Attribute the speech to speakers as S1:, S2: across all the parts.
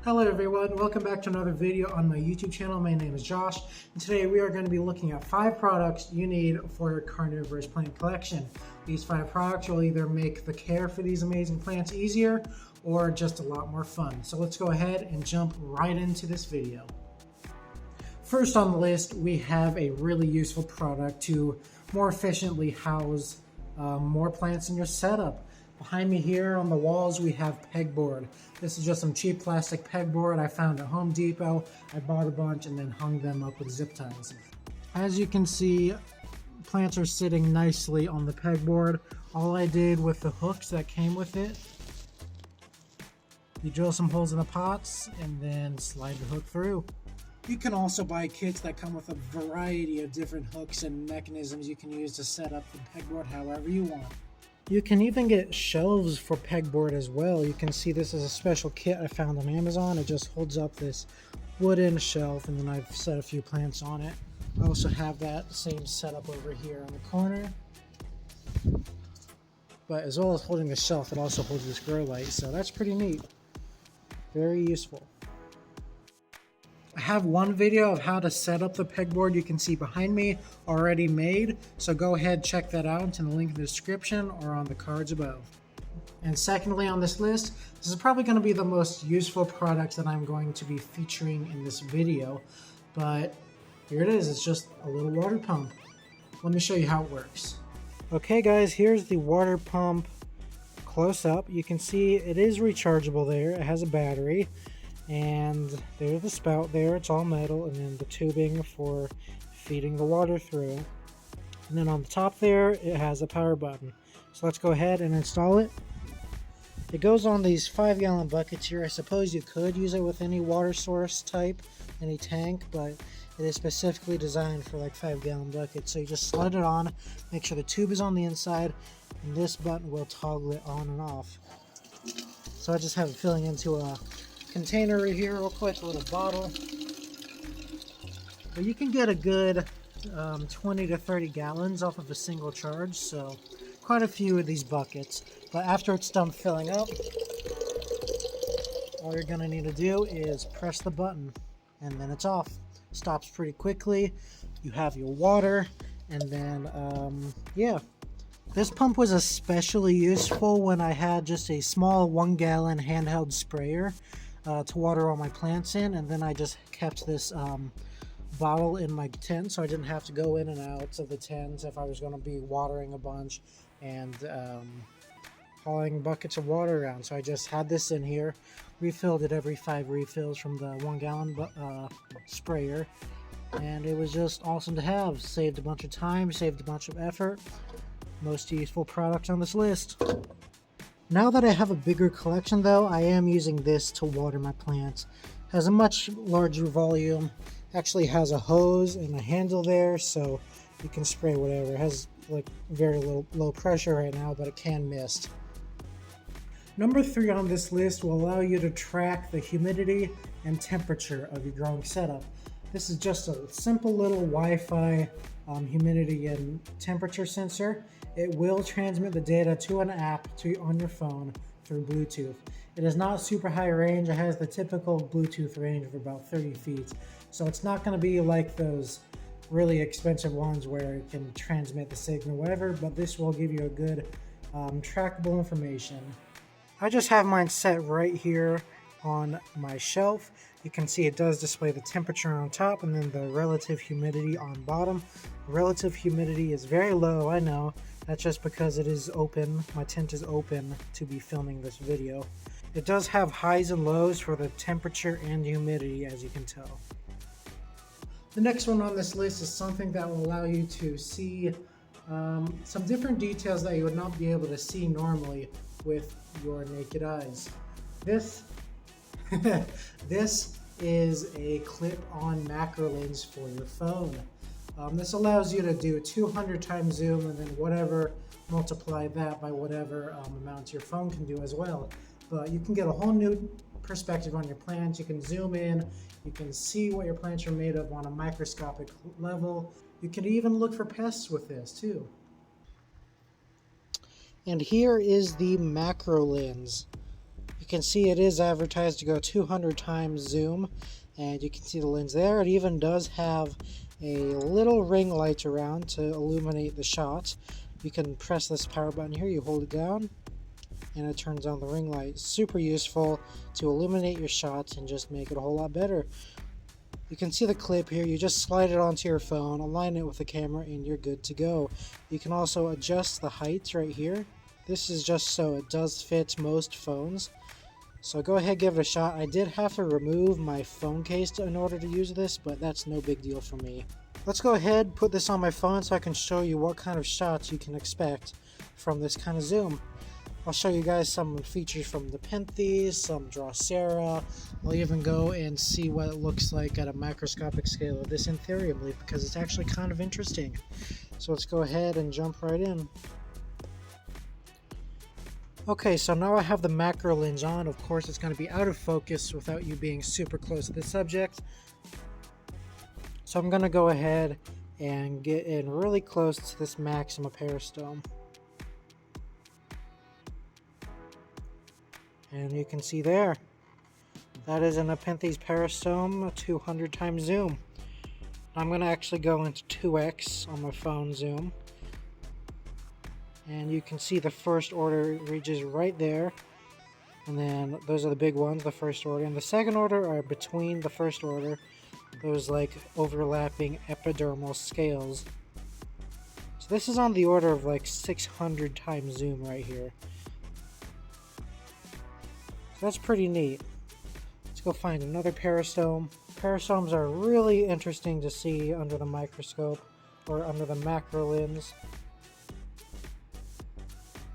S1: Hello everyone, welcome back to another video on my YouTube channel. My name is Josh, and today we are going to be looking at 5 products you need for your carnivorous plant collection. These 5 products will either make the care for these amazing plants easier or just a lot more fun. So let's go ahead and jump right into this video. First on the list, we have a really useful product to more efficiently house more plants in your setup. Behind me here on the walls we have Pegboard. This is just some cheap plastic pegboard I found at Home Depot. I bought a bunch and then hung them up with zip ties. As you can see, plants are sitting nicely on the pegboard. All I did with the hooks that came with it, you drill some holes in the pots and then slide the hook through. You can also buy kits that come with a variety of different hooks and mechanisms you can use to set up the pegboard however you want. You can even get shelves for pegboard as well. You can see this is a special kit I found on Amazon. It just holds up this wooden shelf and then I've set a few plants on it. I also have that same setup over here on the corner. But as well as holding the shelf, it also holds this grow light, so that's pretty neat. Very useful. I have one video of how to set up the pegboard you can see behind me already made, so go ahead check that out in the link in the description or on the cards above. And secondly on this list, this is probably going to be the most useful product that I'm going to be featuring in this video, but here it is. It's just a little water pump. Let me show you how it works. Okay guys, here's the water pump close up. You can see it is rechargeable there. It has a battery. And there's the spout there, it's all metal, and then the tubing for feeding the water through. And then on the top there, it has a power button. So let's go ahead and install it. It goes on these 5-gallon buckets here. I suppose you could use it with any water source type, any tank, but it is specifically designed for like 5-gallon buckets. So you just slide it on, make sure the tube is on the inside, and this button will toggle it on and off. So I just have it filling into a container right here real quick, a little bottle. But you can get a good 20 to 30 gallons off of a single charge, so quite a few of these buckets. But after it's done filling up, all you're gonna need to do is press the button and then it's off. Stops pretty quickly. You have your water, and then yeah. This pump was especially useful when I had just a small 1-gallon handheld sprayer to water all my plants in, and then I just kept this bottle in my tent so I didn't have to go in and out of the tent if I was going to be watering a bunch and hauling buckets of water around. So I just had this in here, refilled it every 5 refills from the 1-gallon sprayer, and it was just awesome to have. Saved a bunch of time, saved a bunch of effort. Most useful product on this list. Now that I have a bigger collection though, I am using this to water my plants. It has a much larger volume, actually has a hose and a handle there, so you can spray whatever. It has like very low pressure right now, but it can mist. Number 3 on this list will allow you to track the humidity and temperature of your growing setup. This is just a simple little Wi-Fi humidity and temperature sensor. It will transmit the data to an app on your phone through Bluetooth. It is not super high range. It has the typical Bluetooth range of about 30 feet. So it's not going to be like those really expensive ones where it can transmit the signal, whatever, but this will give you a good trackable information. I just have mine set right here on my shelf. You can see it does display the temperature on top and then the relative humidity on bottom. The relative humidity is very low, I know. That's just because it is open. My tent is open to be filming this video. It does have highs and lows for the temperature and humidity, as you can tell. The next one on this list is something that will allow you to see some different details that you would not be able to see normally with your naked eyes. This is a clip-on macro lens for your phone. This allows you to do 200 times zoom and then whatever, multiply that by whatever amount your phone can do as well. But you can get a whole new perspective on your plants. You can zoom in, you can see what your plants are made of on a microscopic level. You can even look for pests with this too. And here is the macro lens. You can see it is advertised to go 200 times zoom, and you can see the lens there. It even does have a little ring light around to illuminate the shot. You can press this power button here, you hold it down, and it turns on the ring light. Super useful to illuminate your shots and just make it a whole lot better. You can see the clip here. You just slide it onto your phone, align it with the camera, and you're good to go. You can also adjust the height right here. This is just so it does fit most phones. So go ahead, give it a shot. I did have to remove my phone case in order to use this, but that's no big deal for me. Let's go ahead, put this on my phone so I can show you what kind of shots you can expect from this kind of zoom. I'll show you guys some features from the Penthes, some Drosera. I'll even go and see what it looks like at a macroscopic scale of this Anthurium leaf, because it's actually kind of interesting. So let's go ahead and jump right in. Okay, so now I have the macro lens on. Of course, it's going to be out of focus without you being super close to the subject. So I'm going to go ahead and get in really close to this Maxima peristome. And you can see there, that is an Nepenthes peristome, 200 times zoom. I'm going to actually go into 2x on my phone zoom. And you can see the first order reaches right there. And then those are the big ones, the first order. And the second order are between the first order, those like overlapping epidermal scales. So this is on the order of like 600 times zoom right here. So that's pretty neat. Let's go find another peristome. Peristomes are really interesting to see under the microscope or under the macro lens.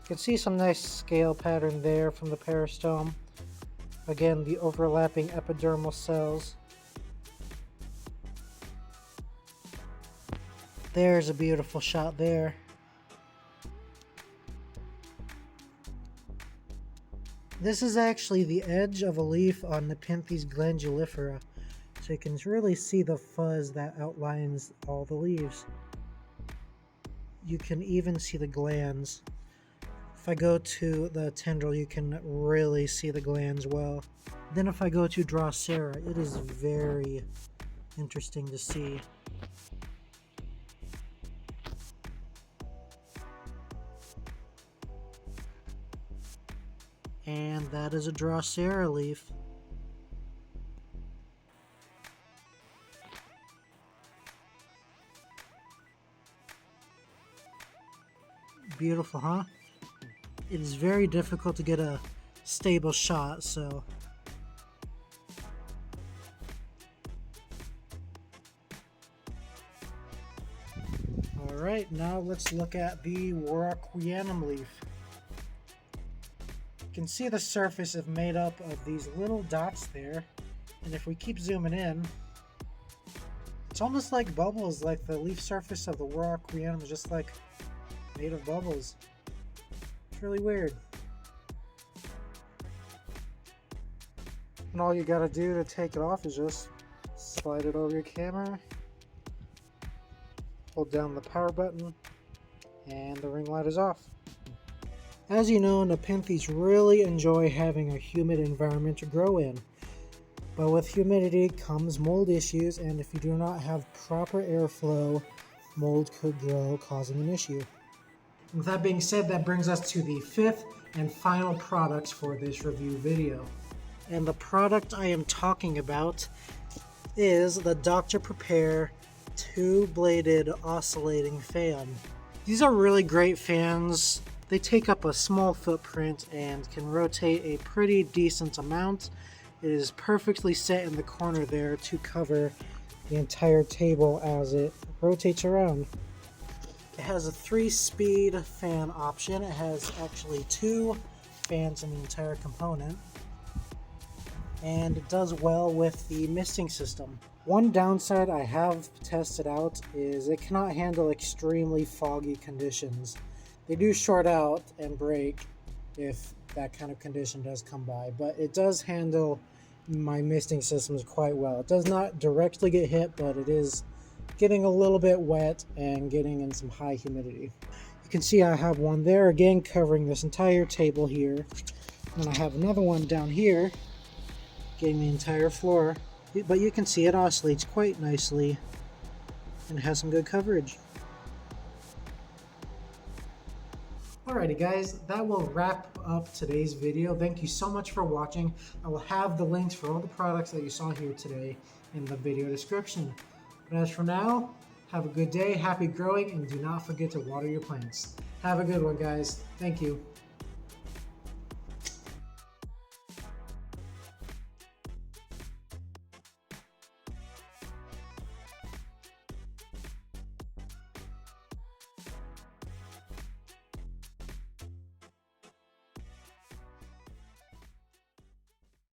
S1: You can see some nice scale pattern there from the peristome. Again, the overlapping epidermal cells. There's a beautiful shot there. This is actually the edge of a leaf on Nepenthes glandulifera, so you can really see the fuzz that outlines all the leaves. You can even see the glands. If I go to the tendril, you can really see the glands well. Then if I go to Drosera, it is very interesting to see. And that is a Drosera leaf. Beautiful, huh? It is very difficult to get a stable shot, so alright, now let's look at the Warocqueanum leaf. You can see the surface is made up of these little dots there, and if we keep zooming in, it's almost like bubbles, like the leaf surface of the Warocqueanum is just like made of bubbles. It's really weird. And all you gotta do to take it off is just slide it over your camera, hold down the power button, and the ring light is off. As you know, Nepenthes really enjoy having a humid environment to grow in. But with humidity comes mold issues, and if you do not have proper airflow, mold could grow, causing an issue. With that being said, that brings us to the fifth and final product for this review video. And the product I am talking about is the Dr. Prepare two-bladed oscillating fan. These are really great fans. They take up a small footprint and can rotate a pretty decent amount. It is perfectly set in the corner there to cover the entire table as it rotates around. It has a 3-speed fan option. It has actually 2 fans in the entire component. And it does well with the misting system. One downside I have tested out is it cannot handle extremely foggy conditions. They do short out and break if that kind of condition does come by, but it does handle my misting systems quite well. It does not directly get hit, but it is getting a little bit wet and getting in some high humidity. You can see I have one there again covering this entire table here. And I have another one down here, getting the entire floor. But you can see it oscillates quite nicely and has some good coverage. Alrighty guys, that will wrap up today's video. Thank you so much for watching. I will have the links for all the products that you saw here today in the video description. But as for now, have a good day, happy growing, and do not forget to water your plants. Have a good one, guys. Thank you.